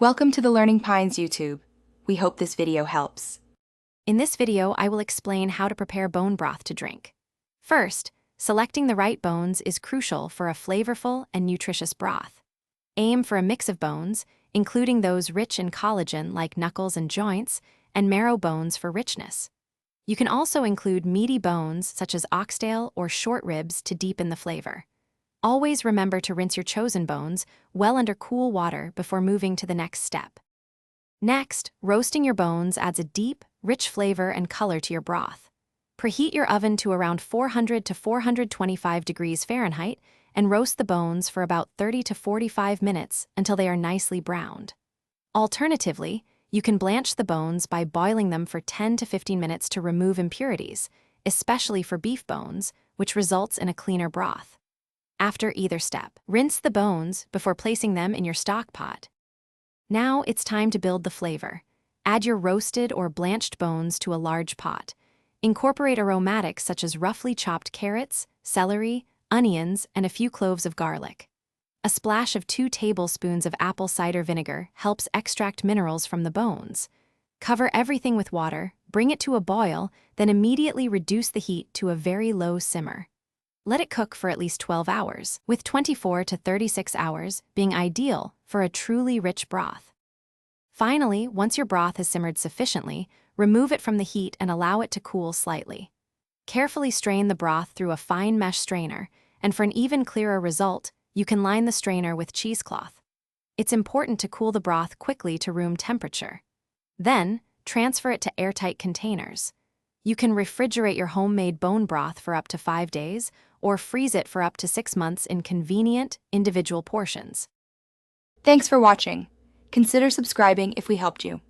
Welcome to the Learning Pines YouTube. We hope this video helps. In this video, I will explain how to prepare bone broth to drink. First, selecting the right bones is crucial for a flavorful and nutritious broth. Aim for a mix of bones, including those rich in collagen like knuckles and joints, and marrow bones for richness. You can also include meaty bones such as oxtail or short ribs to deepen the flavor. Always remember to rinse your chosen bones well under cool water before moving to the next step. Next, roasting your bones adds a deep, rich flavor and color to your broth. Preheat your oven to around 400 to 425 degrees Fahrenheit and roast the bones for about 30 to 45 minutes until they are nicely browned. Alternatively, you can blanch the bones by boiling them for 10 to 15 minutes to remove impurities, especially for beef bones, which results in a cleaner broth. After either step, rinse the bones before placing them in your stock pot. Now it's time to build the flavor. Add your roasted or blanched bones to a large pot. Incorporate aromatics such as roughly chopped carrots, celery, onions, and a few cloves of garlic. A splash of 2 tablespoons of apple cider vinegar helps extract minerals from the bones. Cover everything with water, bring it to a boil, then immediately reduce the heat to a very low simmer. Let it cook for at least 12 hours, with 24 to 36 hours being ideal for a truly rich broth. Finally, once your broth has simmered sufficiently, remove it from the heat and allow it to cool slightly. Carefully strain the broth through a fine mesh strainer, and for an even clearer result, you can line the strainer with cheesecloth. It's important to cool the broth quickly to room temperature. Then, transfer it to airtight containers. You can refrigerate your homemade bone broth for up to 5 days, or freeze it for up to 6 months in convenient, individual portions. Thanks for watching. Consider subscribing if we helped you.